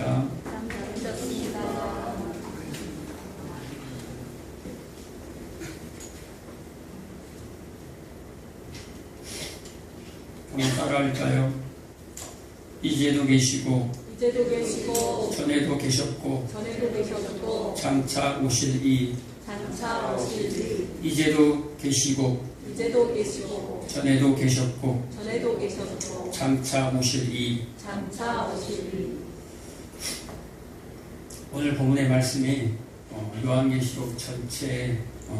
드렸습니다. 감사드렸습니다. 우리 따라할까요? 이제도 계시고 이제도 계시고 전에도 계셨고 전에도 계셨고 장차 오실 이 장차 오실 이제도 계시고 이제도 계시고 전에도 계셨고 전에도 계셨고 장차 오실 이 장차 오실 오늘 본문의 말씀이 요한계시록 전체의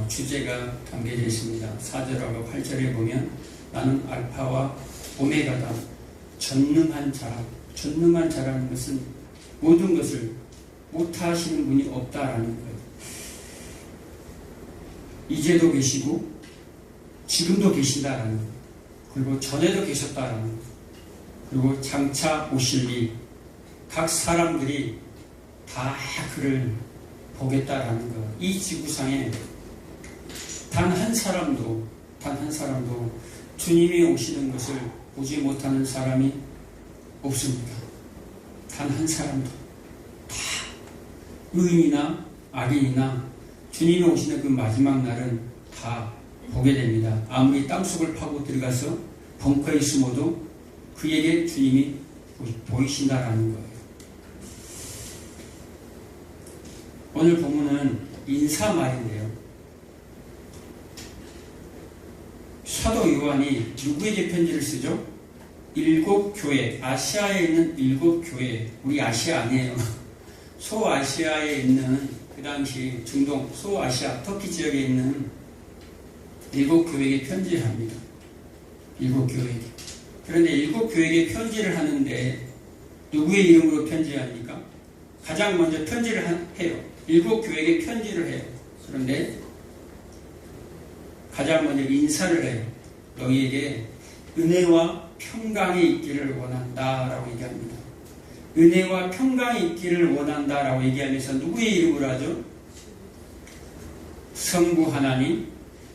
주제가 담겨져 있습니다. 4절하고 8절에 보면 나는 알파와 오메가다. 전능한 자라. 전능한 자라는 것은 모든 것을 못하시는 분이 없다라는 거예요. 이제도 계시고 지금도 계신다라는 거예요. 그리고 전에도 계셨다라는 거예요. 그리고 장차 오실 이 각 사람들이 다 그를 보겠다라는 것. 이 지구상에 단 한 사람도 주님이 오시는 것을 보지 못하는 사람이 없습니다. 단 한 사람도. 다 의인이나 악인이나 주님이 오시는 그 마지막 날은 다 보게 됩니다. 아무리 땅속을 파고 들어가서 벙커에 숨어도 그에게 주님이 보이신다라는 거예요. 오늘 본문은 인사말인데요. 사도 요한이 누구에게 편지를 쓰죠? 7 교회, 아시아에 있는 7 교회, 우리 아시아 아니에요. 소아시아에 있는 그 당시 중동, 소아시아, 터키 지역에 있는 7 교회에게 편지를 합니다. 7 교회에게. 그런데 7 교회에게 편지를 하는데 누구의 이름으로 편지합니까? 가장 먼저 편지를 해요. 7 교회에게 편지를 해요. 그런데 가장 먼저 인사를 해요. 너희에게 은혜와 평강이 있기를 원한다라고 얘기합니다. 은혜와 평강이 있기를 원한다라고 얘기하면서 누구의 이름으로 하죠? 성부 하나님,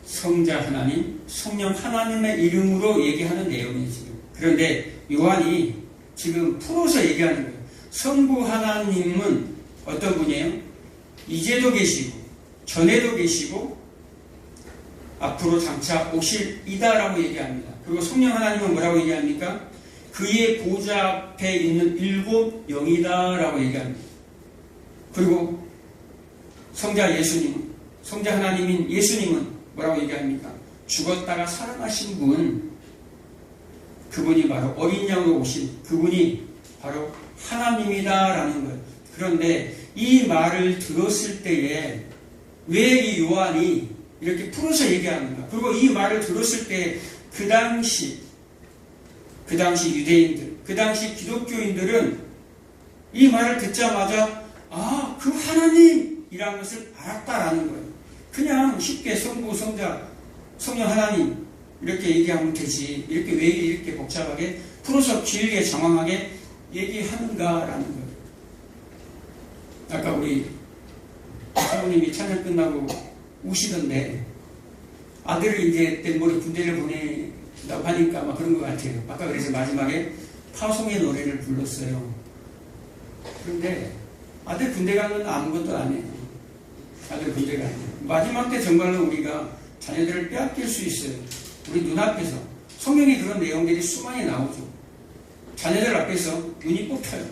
성자 하나님, 성령 하나님의 이름으로 얘기하는 내용이지. 그런데 요한이 지금 풀어서 얘기하는 거예요. 성부 하나님은 어떤 분이에요? 이제도 계시고 전에도 계시고 앞으로 장차 오실 이다라고 얘기합니다. 그리고 성령 하나님은 뭐라고 얘기합니까? 그의 보좌 앞에 있는 7 영이다라고 얘기합니다. 그리고 성자 하나님인 예수님은 뭐라고 얘기합니까? 죽었다가 살아나신 분, 그분이 바로 어린 양으로 오신 그분이 바로 하나님이다라는 거예요. 그런데 이 말을 들었을 때에 왜 이 요한이 이렇게 풀어서 얘기하는가? 그리고 이 말을 들었을 때 그 당시 유대인들, 그 당시 기독교인들은 이 말을 듣자마자 그 하나님이라는 것을 알았다라는 거예요. 그냥 쉽게 성부, 성자, 성령 하나님 이렇게 얘기하면 되지. 이렇게 왜 이렇게 복잡하게 풀어서 길게 장황하게 얘기하는가라는 거예요. 아까 우리 사모님이 찬양 끝나고 우시던데 아들을 이제 내일모레 군대를 보낸다고 하니까 막 그런 것 같아요. 아까 그래서 마지막에 파송의 노래를 불렀어요. 그런데 아들 군대 가는 건 아무것도 안 해요. 아들 군대 가는 마지막 때 정말로 우리가 자녀들을 빼앗길 수 있어요. 우리 눈앞에서 성경에 그런 내용들이 수많이 나오죠. 자녀들 앞에서 눈이 뽑혀요.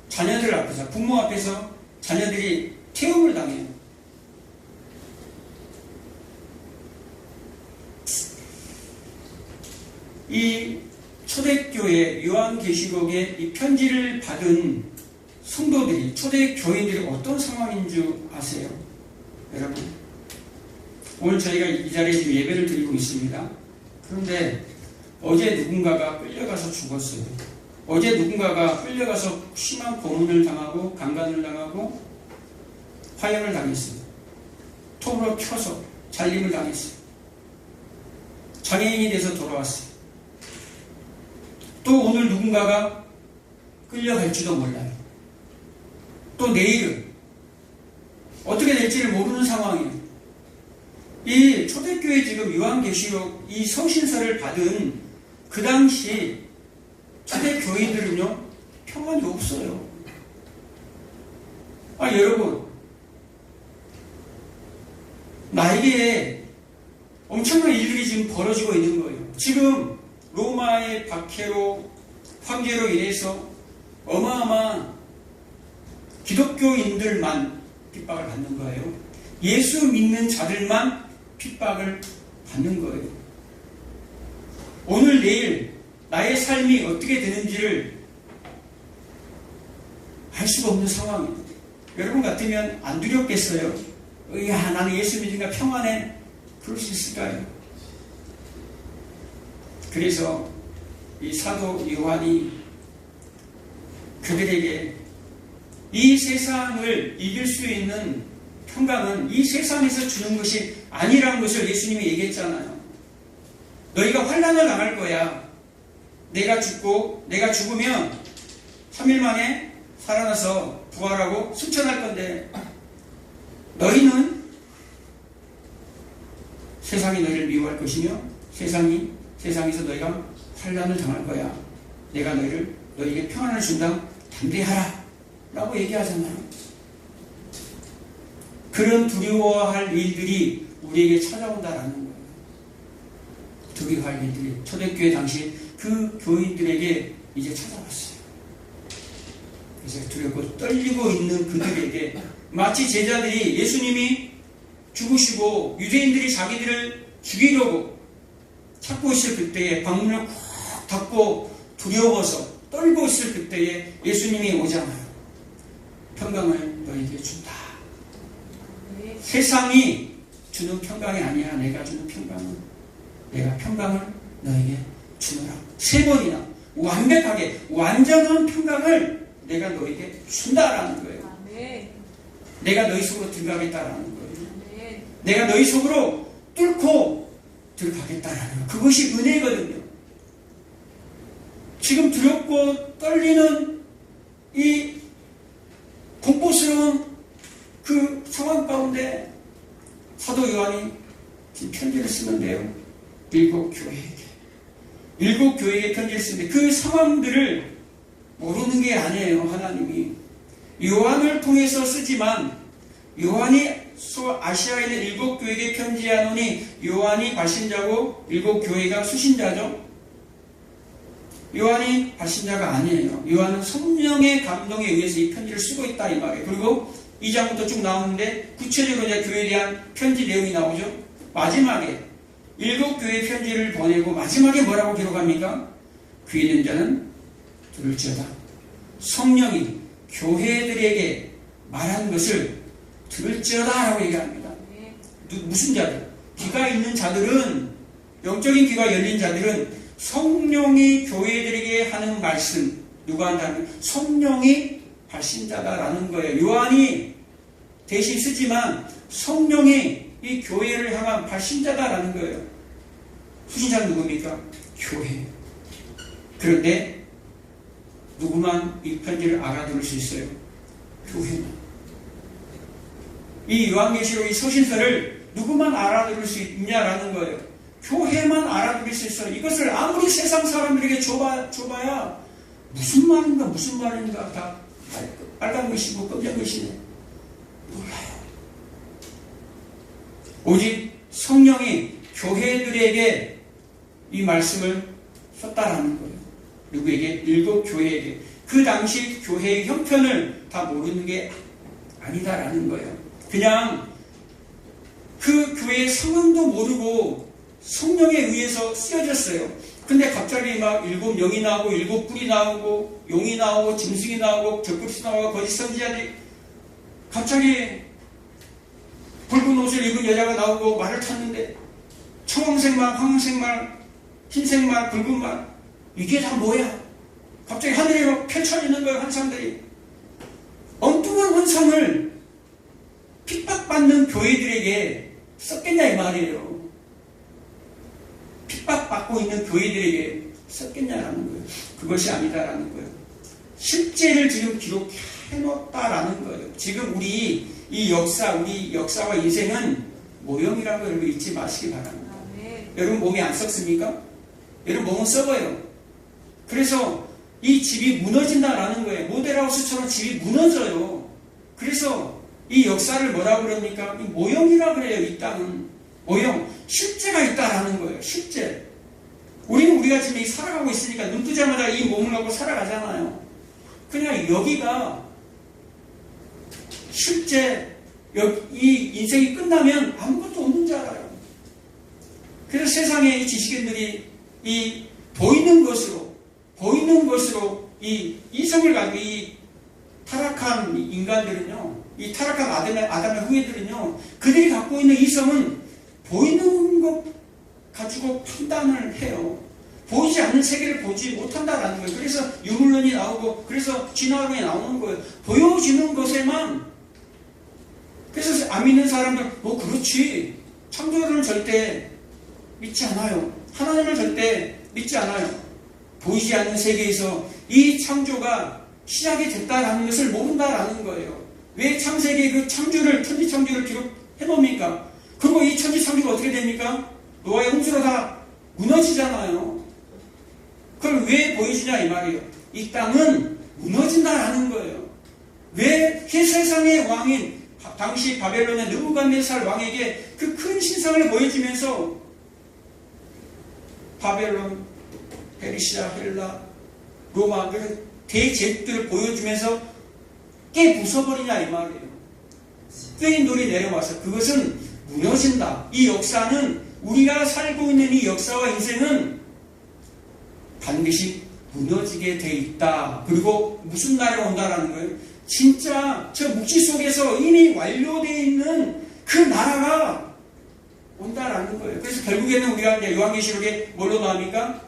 자녀들 앞에서, 부모 앞에서 자녀들이 태움을 당해요. 이 초대교회 요한계시록의 이 편지를 받은 성도들이, 초대교인들이 어떤 상황인 줄 아세요? 여러분, 오늘 저희가 이 자리에 예배를 드리고 있습니다. 그런데 어제 누군가가 끌려가서 죽었어요. 어제 누군가가 끌려가서 심한 고문을 당하고 강간을 당하고 화형을 당했어요. 톱으로 켜서 잘림을 당했어요. 장애인이 돼서 돌아왔어요. 또 오늘 누군가가 끌려갈지도 몰라요. 또 내일은 어떻게 될지를 모르는 상황이에요. 이 초대교회 지금 요한계시록 이 성신서를 받은 그 당시 초대교인들은요 평안이 없어요. 여러분, 나에게 엄청난 일들이 지금 벌어지고 있는 거예요. 지금 로마의 박해로, 황제로 인해서 어마어마한 기독교인들만 핍박을 받는 거예요. 예수 믿는 자들만 핍박을 받는 거예요. 오늘 내일 나의 삶이 어떻게 되는지를 알 수가 없는 상황입니다. 여러분 같으면 안 두렵겠어요? 야, 나는 예수 믿으니까 평안해. 그럴 수 있을까요? 그래서 이 사도 요한이 그들에게 이 세상을 이길 수 있는 평강은 이 세상에서 주는 것이 아니라는 것을 예수님이 얘기했잖아요. 너희가 환난을 당할 거야. 내가 죽으면 3일 만에 살아나서 부활하고 승천할 건데 너희는 세상이 너희를 미워할 것이며 세상에서 너희가 환난을 당할 거야. 내가 너희에게 평안을 준다. 담대하라. 라고 얘기하잖아요. 그런 두려워할 일들이 우리에게 찾아온다라는 거예요. 두려워할 일들이 초대교회 당시 그 교인들에게 이제 찾아왔어요. 그래서 두렵고 떨리고 있는 그들에게 마치 제자들이 예수님이 죽으시고 유대인들이 자기들을 죽이려고 찾고 있을 그때에 방문을 콕 닫고 두려워서 떨고 있을 그때에 예수님이 오잖아요. 평강을 너희에게 준다. 세상이 주는 평강이 아니야. 내가 주는 평강은 내가 평강을 너에게 주노라. 3번이나 완벽하게 완전한 평강을 내가 너에게 준다라는 거예요. 내가 너희 속으로 들어가겠다라는 거예요. 내가 너희 속으로 뚫고 들어가겠다라는 거예요. 그것이 은혜거든요. 지금 두렵고 떨리는 이 공포스러운 그 상황 가운데 사도 요한이 지금 편지를 쓰는데요. 7 교회에게 편지를 쓰는데 그 상황들을 모르는 게 아니에요. 하나님이 요한을 통해서 쓰지만 요한이 아시아에 있는 7 교회에게 편지하노니 요한이 발신자고 7 교회가 수신자죠. 요한이 발신자가 아니에요. 요한은 성령의 감동에 의해서 이 편지를 쓰고 있다 이 말이에요. 그리고 2장부터 쭉 나오는데 구체적으로 이제 교회에 대한 편지 내용이 나오죠. 마지막에 7 교회 편지를 보내고 마지막에 뭐라고 기록합니까? 귀 있는 자는 들을지어다. 성령이 교회들에게 말한 것을 들을지어다 라고 얘기합니다. 무슨 자들? 귀가 있는 자들은, 영적인 귀가 열린 자들은 성령이 교회들에게 하는 말씀, 누가 한다면 성령이 발신자다라는 거예요. 요한이 대신 쓰지만 성령이 이 교회를 향한 발신자다라는 거예요. 수신자는 누굽니까? 교회. 그런데 누구만 이 편지를 알아들을 수 있어요? 교회만. 이 요한계시록 이 서신서를 누구만 알아들을 수 있냐라는 거예요. 교회만 알아들을 수 있어요. 이것을 아무리 세상 사람들에게 줘봐야 무슨 말인가 다 빨간 글씨고 검정 글씨네. 몰라요. 오직 성령이 교회들에게 이 말씀을 썼다라는 거예요. 누구에게? 7 교회에게. 그 당시 교회의 형편을 다 모르는 게 아니다라는 거예요. 그냥 그 교회의 상황도 모르고 성령에 의해서 쓰여졌어요. 근데 갑자기 막 7영이 나오고 7뿔이 나오고 용이 나오고 짐승이 나오고 적그리스도 나오고 거짓 선지자들이 갑자기 붉은 옷을 입은 여자가 나오고 말을 탔는데 청황색 말, 황색 말, 흰색 말, 붉은 말 이게 다 뭐야? 갑자기 하늘에 막 펼쳐지는 거예요. 환상들이. 엉뚱한 환상을 핍박받는 교회들에게 썼겠냐 이 말이에요. 핍박받고 있는 교회들에게 썼겠냐라는 거예요. 그것이 아니다라는 거예요. 실제를 지금 기록해놓았다라는 거예요. 지금 우리 역사와 인생은 모형이라고 여러분 잊지 마시기 바랍니다. 여러분 몸이 안 썩습니까? 여러분 몸은 썩어요. 그래서 이 집이 무너진다라는 거예요. 모델하우스처럼 집이 무너져요. 그래서 이 역사를 뭐라고 그럽니까? 이 모형이라 그래요. 이 땅은 모형, 실제가 있다라는 거예요. 실제. 우리가 지금 살아가고 있으니까 눈 뜨자마자 이 몸을 갖고 살아가잖아요. 그냥 여기가 실제 이 인생이 끝나면 아무것도 없는 줄 알아요. 그래서 세상의 이 지식인들이 이 보이는 것으로 이 이성을 가지고 이 타락한 인간들은요, 이 타락한 아담의 후예들은요, 그들이 갖고 있는 이성은 보이는 것 가지고 판단을 해요. 보이지 않는 세계를 보지 못한다라는 거예요. 그래서 유물론이 나오고, 그래서 진화론이 나오는 거예요. 보여지는 것에만. 그래서 안 믿는 사람들, 그렇지. 창조를 절대 믿지 않아요. 하나님을 절대 믿지 않아요. 보이지 않는 세계에서 이 창조가 시작이 됐다라는 것을 모른다라는 거예요. 왜 창세기의 그 창조를, 천지 창조를 기록해 놉니까? 그리고 이 천지 창조가 어떻게 됩니까? 노아의 홍수로 다 무너지잖아요. 그걸 왜 보여주냐 이 말이에요. 이 땅은 무너진다라는 거예요. 왜 세상의 왕인 당시 바벨론의 느부갓네살 왕에게 그 큰 신상을 보여주면서 바벨론, 페르시아, 헬라, 로마 그 대제국들을 보여주면서 깨 부숴버리냐 이 말이에요. 스페인 돌이 내려와서 그것은 무너진다. 이 역사는 우리가 살고 있는 이 역사와 인생은 반드시 무너지게 돼 있다. 그리고 무슨 날이 온다라는 거예요. 진짜 저 묵시 속에서 이미 완료되어 있는 그 나라가 온다라는 거예요. 그래서 결국에는 우리가 이제 요한계시록에 뭘로 나옵니까?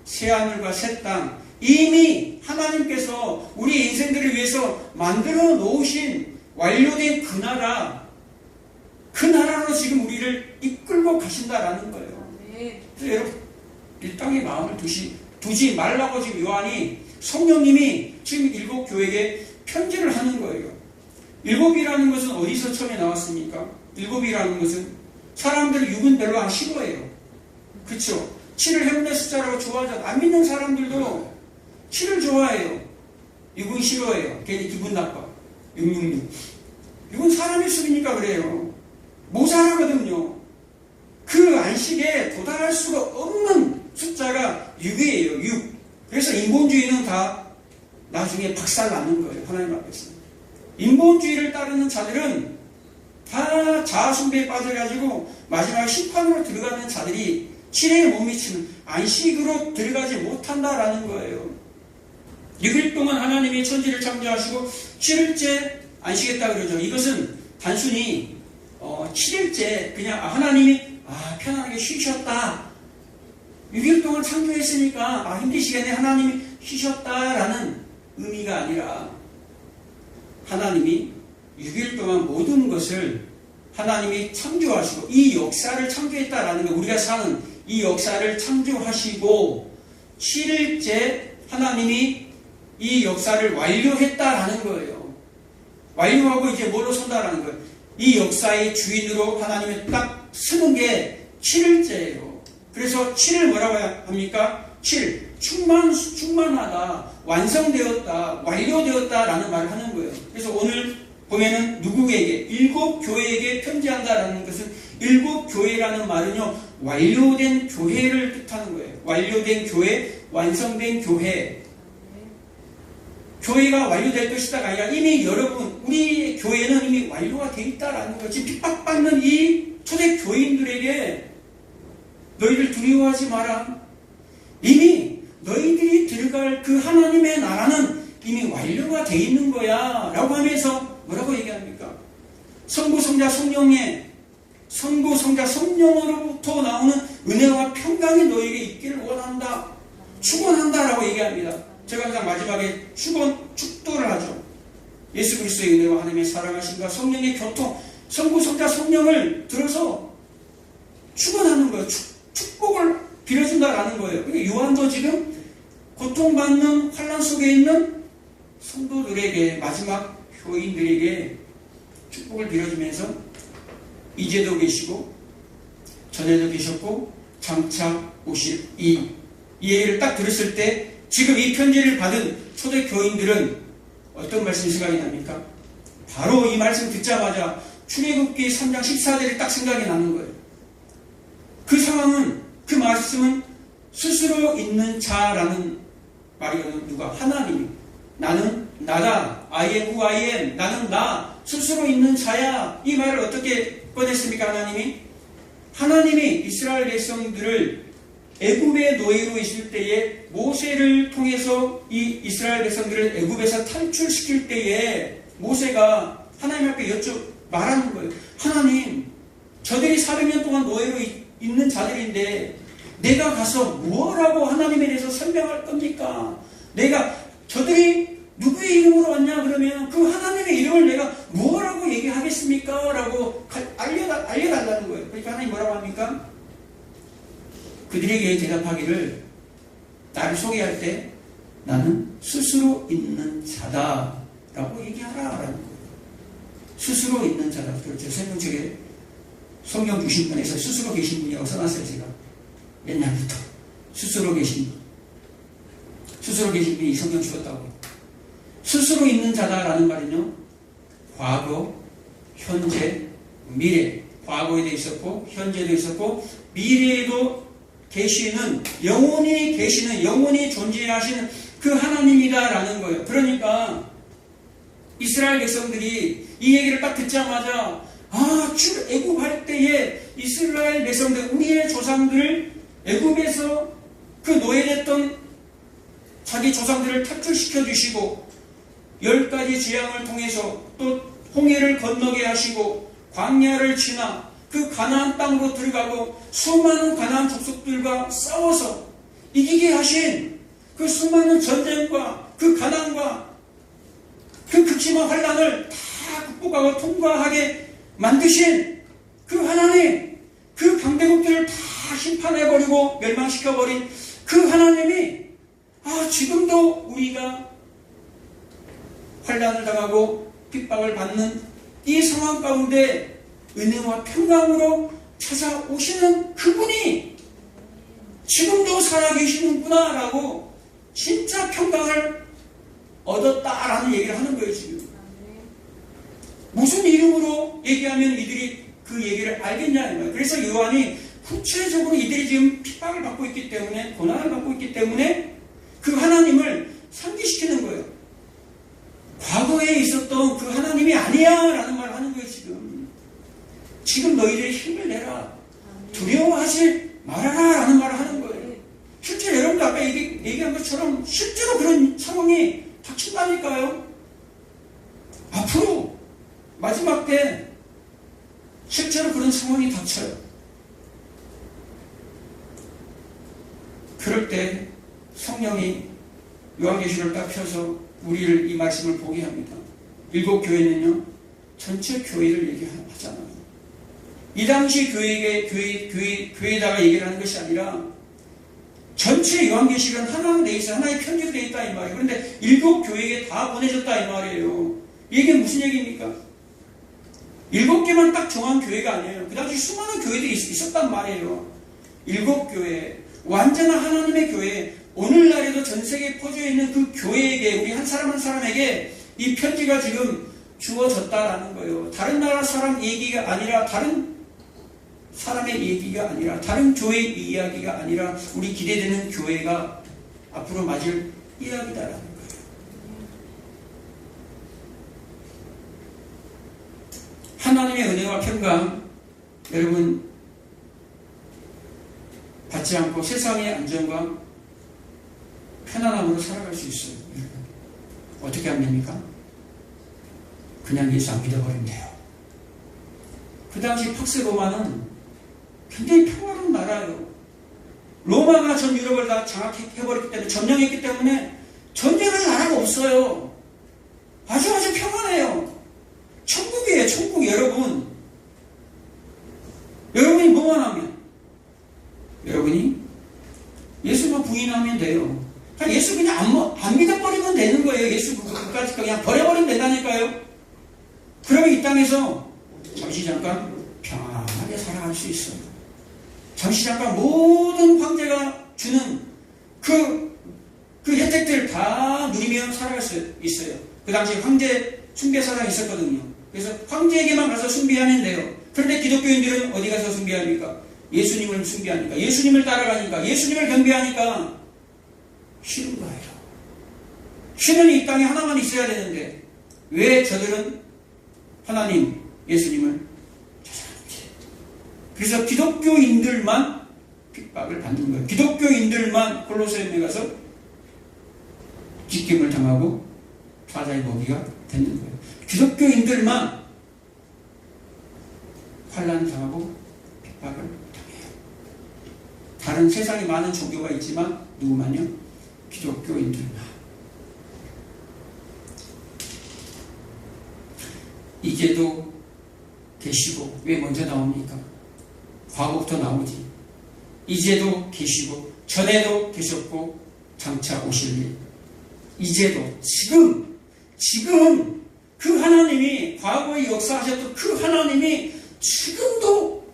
새하늘과 새 땅. 이미 하나님께서 우리 인생들을 위해서 만들어 놓으신 완료된 그 나라로 지금 우리를 이끌고 가신다라는 거예요. 그래서 여러분, 이 땅에 마음을 두지 말라고 지금 요한이 성령님이 지금 일곱 교회에게 편지를 하는 거예요. 일곱이라는 것은 어디서 처음에 나왔습니까? 일곱이라는 것은 사람들 육은 별로 안 싫어해요. 그렇죠? 7을 행운의 숫자라고 좋아하잖아요. 안 믿는 사람들도 7을 좋아해요. 6은 싫어해요. 괜히 기분 나빠. 666. 6은 사람의 수니까 그래요. 모자라거든요. 그 안식에 도달할 수가 없는 숫자가 6이에요. 6. 그래서 인본주의는 다 나중에 박살나는 거예요. 하나님 앞에서. 인본주의를 따르는 자들은 다 자아숭배에 빠져가지고 마지막 심판으로 들어가는 자들이 7회에 못 미치는 안식으로 들어가지 못한다라는 거예요. 6일 동안 하나님이 천지를 창조하시고 7일째 안식했다 그러죠. 이것은 단순히 7일째 그냥 하나님이 편안하게 쉬셨다. 6일 동안 창조했으니까 힘든 시간에 하나님이 쉬셨다라는 의미가 아니라 하나님이 6일 동안 모든 것을 하나님이 창조하시고 이 역사를 창조했다라는 거, 우리가 사는 이 역사를 창조하시고 7일째 하나님이 이 역사를 완료했다라는 거예요. 완료하고 이제 뭘로 선다라는 거예요. 이 역사의 주인으로 하나님이 딱 서는 게 7일째예요. 그래서 7을 뭐라고 합니까? 7. 충만하다, 완성되었다, 완료되었다라는 말을 하는 거예요. 그래서 오늘 보면은 누구에게, 일곱 교회에게 편지한다라는 것은 일곱 교회라는 말은요, 완료된 교회를 뜻하는 거예요. 완료된 교회, 완성된 교회. 교회가 완료될 것이다가 아니라 이미 여러분, 우리 교회는 이미 완료가 되어 있다라는 거예요. 지금 핍박받는 이 초대 교인들에게 너희들 두려워하지 마라. 이미 너희들이 들어갈 그 하나님의 나라는 이미 완료가 되어 있는 거야 라고 하면서 뭐라고 얘기합니까? 성부, 성자, 성령으로부터 나오는 은혜와 평강이 너에게 있기를 원한다. 축원한다라고 얘기합니다. 제가 항상 마지막에 축도를 하죠. 예수 그리스도의 은혜와 하나님의 사랑하심과 성령의 교통, 성부, 성자, 성령을 들어서 축원하는 거예요. 축복을 빌어준다라는 거예요. 그러니까 요한도 지금 고통받는 환난 속에 있는 성도들에게, 마지막 교인들에게 축복을 빌어주면서 이제도 계시고 전에도 계셨고 장차 오실 이 얘기를 딱 들었을 때 지금 이 편지를 받은 초대 교인들은 어떤 말씀이 생각이 납니까? 바로 이 말씀 듣자마자 출애굽기 3장 14절이 딱 생각이 나는 거예요. 그 상황은, 그 말씀은 스스로 있는 자라는 말이거든요. 누가? 하나님이. 나는 나다. I am who I am. 나는 나. 스스로 있는 자야. 이 말을 어떻게 꺼냈습니까? 하나님이 이스라엘 백성들을 애굽의 노예로 있을 때에 모세를 통해서 이 이스라엘 백성들을 애굽에서 탈출시킬 때에 모세가 하나님 앞에 말하는 거예요. 하나님, 저들이 400년 동안 노예로 있는 자들인데 내가 가서 뭐라고 하나님에 대해서 설명할 겁니까? 저들이 누구의 이름으로 왔냐 그러면 그 하나님의 이름을 내가 뭐라고 얘기하겠습니까? 라고 알려달라는 거예요. 그러니까 하나님 뭐라고 합니까? 그들에게 대답하기를, 나를 소개할 때 나는 스스로 있는 자다 라고 얘기하라 라는 거예요. 스스로 있는 자다. 그렇죠. 설명책에 성경 주신 분에서 스스로 계신 분이라고 써놨어요. 제가 옛날부터 스스로 계신 분, 스스로 계신 분이 이 성경 주었다고. 스스로 있는 자다라는 말은요, 과거, 현재, 미래. 과거에도 있었고 현재도 있었고 미래에도 계시는, 영원히 존재하시는 그 하나님이다라는 거예요. 그러니까 이스라엘 백성들이 이 얘기를 딱 듣자마자 애굽할 때에 이스라엘 백성들, 우리의 조상들을 애굽에서 그 노예됐던 자기 조상들을 탈출시켜 주시고 10가지 재앙을 통해서 또 홍해를 건너게 하시고 광야를 지나 그 가나안 땅으로 들어가고 수많은 가나안 족속들과 싸워서 이기게 하신 그 수많은 전쟁과 그 가난과 그 극심한 환난을 다 극복하고 통과하게 만드신 그 하나님, 그 강대국들을 다 심판해버리고 멸망시켜버린 그 하나님이 지금도 우리가 환난을 당하고 핍박을 받는 이 상황 가운데 은혜와 평강으로 찾아오시는 그분이 지금도 살아계시는구나 라고 진짜 평강을 얻었다라는 얘기를 하는 거예요. 지금 무슨 이름으로 얘기하면 이들이 그 얘기를 알겠냐는 거예요. 그래서 요한이 구체적으로 이들이 지금 핍박을 받고 있기 때문에, 고난을 받고 있기 때문에 그 하나님을 상기시키는 거예요. 과거에 있었던 그 하나님이 아니야 라는 말을 하는 거예요. 지금 너희들이 힘을 내라, 두려워하지 말아라 라는 말을 하는 거예요. 실제로 여러분도 아까 얘기한 것처럼 실제로 그런 상황이 닥친다니까요. 앞으로 마지막 때 실제로 그런 상황이 닥쳐요. 그럴 때 성령이 요한계시를 딱 펴서 우리를 이 말씀을 보게 합니다. 7 교회는요, 전체 교회를 얘기하잖아요. 이 당시 교회에다가 얘기를 하는 것이 아니라 전체 요한계시는 하나가 돼 있어, 하나의 편지로 돼 있다 이 말이에요. 그런데 7 교회에 다 보내졌다 이 말이에요. 이게 무슨 얘기입니까? 7개만 딱 정한 교회가 아니에요. 그 당시 수많은 교회들이 있었단 말이에요. 7 교회, 완전한 하나님의 교회, 오늘날에도 전 세계에 퍼져 있는 그 교회에게, 우리 한 사람 한 사람에게 이 편지가 지금 주어졌다라는 거예요. 다른 나라 사람 얘기가 아니라, 다른 사람의 얘기가 아니라, 다른 교회의 이야기가 아니라 우리 기대되는 교회가 앞으로 맞을 이야기다라는 거예요. 하나님의 은혜와 평강, 여러분 받지 않고 세상의 안정과 편안함으로 살아갈 수 있어요. 어떻게 하면 됩니까? 그냥 예수 안 믿어버리면 돼요. 그 당시 팍스 로마는 굉장히 평화로운 나라예요. 로마가 전 유럽을 다 장악해버렸기 때문에, 점령했기 때문에 전쟁할 나라가 없어요. 아주 평안해요. 천국이에요, 천국. 여러분이 뭐만 하면, 여러분이 예수만 부인하면 돼요. 그냥 예수 그냥 안 믿어버리면 되는 거예요. 예수 그까지 그냥 버려버리면 된다니까요. 그러면 이 땅에서 잠시 잠깐 평안하게 살아갈 수 있어요. 잠시 잠깐 모든 황제가 주는 그 혜택들을 다 누리며 살아갈 수 있어요. 그 당시 황제 숭배사상이 있었거든요. 그래서 황제에게만 가서 숭배하면 돼요. 그런데 기독교인들은 어디 가서 숭배합니까? 예수님을 숭배하니까, 예수님을 따라가니까, 예수님을 경배하니까 싫은 거예요. 신은 이 땅에 하나만 있어야 되는데 왜 저들은 하나님, 예수님을 찾아가는지. 그래서 기독교인들만 핍박을 받는 거예요. 기독교인들만 골로새에 가서 직김을 당하고 사자의 먹이가 되는 거예요. 기독교인들만 환난을 당하고 핍박을 당해요. 다른 세상에 많은 종교가 있지만 누구만요? 기독교인들만. 이제도 계시고, 왜 먼저 나옵니까? 과거부터 나오지. 이제도 계시고, 전에도 계셨고, 장차 오실 일. 이제도, 지금 그 하나님이, 과거에 역사하셨던 그 하나님이 지금도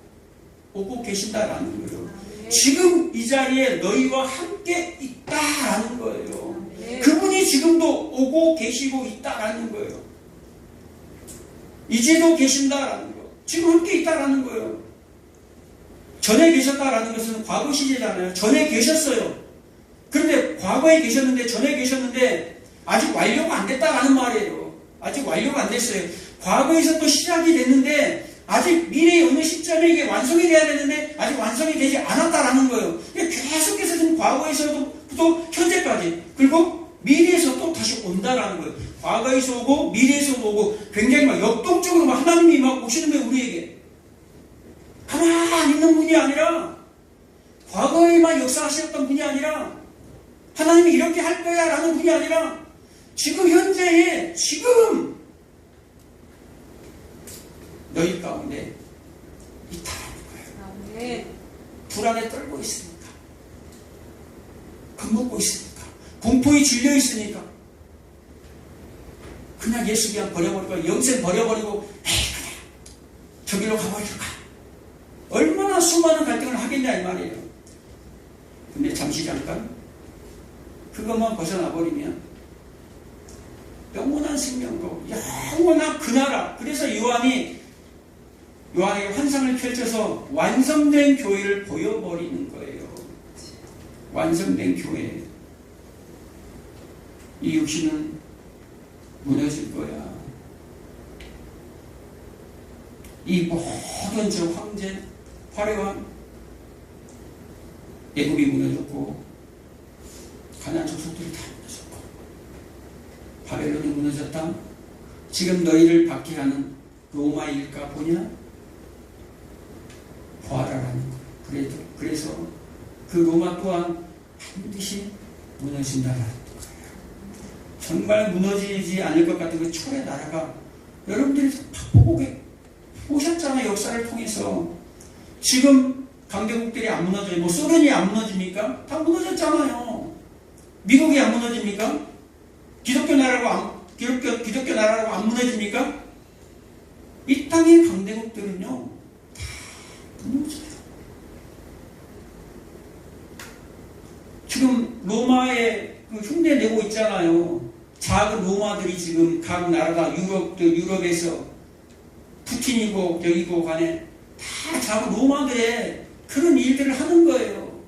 오고 계신다라는 거예요. 지금 이 자리에 너희와 함께 있다라는 거예요. 그분이 지금도 오고 계시고 있다라는 거예요. 이제도 계신다라는 거. 지금 함께 있다라는 거예요. 전에 계셨다라는 것은 과거 시제잖아요. 전에 계셨어요. 그런데 과거에 계셨는데, 전에 계셨는데 아직 완료가 안 됐다라는 말이에요. 아직 완료가 안 됐어요. 과거에서 또 시작이 됐는데 아직 미래의 어느 시점에 이게 완성이 돼야 되는데 아직 완성이 되지 않았다라는 거예요. 계속해서 지금 과거에서부터 현재까지, 그리고 미래에서 또 다시 온다라는 거예요. 과거에서 오고 미래에서 오고, 굉장히 막 역동적으로 막 하나님이 막 오시는 거예요. 우리에게 가만히 있는 분이 아니라, 과거에만 역사하셨던 분이 아니라, 하나님이 이렇게 할 거야 라는 분이 아니라, 지금 현재에 지금 너희 가운데 있다라는 거예요. 불안에 떨고 있으니까, 겁먹고 있으니까, 공포에 질려 있으니까 그냥 예수 그냥 버려버리고, 영생 버려버리고, 에이 그냥 저기로 가버릴까, 얼마나 수많은 갈등을 하겠냐 이 말이에요. 근데 잠시 잠깐 그것만 벗어나버리면 영원한 생명도, 영원한 그 나라. 그래서 요한이 환상을 펼쳐서 완성된 교회를 보여버리는 거예요. 완성된 교회. 이 육신은 무너질 거야. 이 모든 저 황제, 화려한 애굽이 무너졌고, 가나안 족속들이 다 무너졌고, 바벨론이 무너졌다. 지금 너희를 받게 하는 로마의 일가 보냐? 보아라라는 거예요. 그래서 그 로마 또한 반드시 무너진다라는 거예요. 정말 무너지지 않을 것 같은 그 초의 나라가, 여러분들이 보고 보셨잖아요. 역사를 통해서. 지금 강대국들이 안 무너져요. 뭐 소련이 안 무너집니까? 다 무너졌잖아요. 미국이 안 무너집니까? 기독교 나라라고 안 무너집니까? 이 땅의 강대국들은요, 다 무너져요. 지금 로마에 그 흉내 내고 있잖아요. 작은 로마들이 지금 각 나라가 유럽에서 푸틴이고 여기고 간에 다 작은 로마들의 그런 일들을 하는 거예요.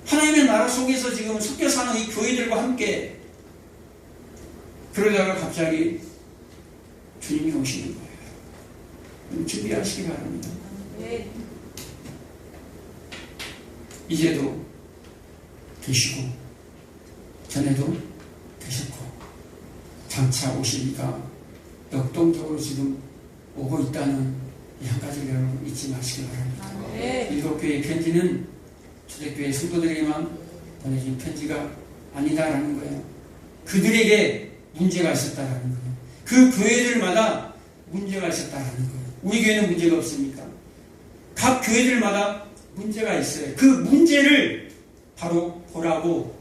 하나님의 나라 속에서 지금 섞여 사는 이 교회들과 함께. 그러다가 갑자기 주님이 오시는 거예요. 준비하시기 바랍니다. 이제도 계시고, 전에도 계셨고, 장차 오실 이가 역동적으로 지금 오고 있다는 이 한 가지를 여러분 잊지 마시기 바랍니다. 일곱 교회의 편지는 초대교회 성도들에게만 보내진 편지가 아니다라는 거예요. 그들에게 문제가 있었다라는 거예요. 그 교회들마다 문제가 있었다라는 거예요. 우리 교회는 문제가 없습니까? 각 교회들마다 문제가 있어요. 그 문제를 바로 보라고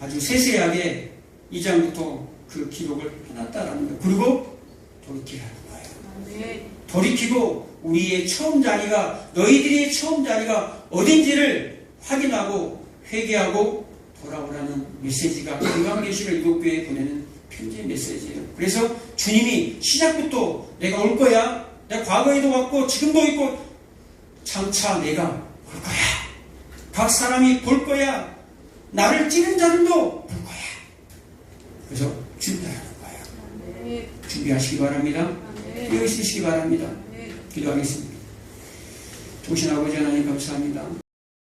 아주 세세하게 2장부터 그 기록을 해놨다라는 거예요. 그리고 돌이키라는 거예요. 돌이키고 우리의 처음 자리가, 너희들의 처음 자리가 어딘지를 확인하고 회개하고 돌아오라는 메시지가 요한계시록 7교회에 보내는 편지의 메시지예요. 그래서 주님이 시작부터 내가 올 거야. 내가 과거에도 왔고 지금도 있고 장차 내가 올 거야. 각 사람이 볼 거야. 나를 찌른 자들도 볼 거야. 그래서 준비하는 거예요. 준비하시기 바랍니다. 깨어있으시기 바랍니다. 기도하겠습니다. 좋으신 아버지 하나님 감사합니다.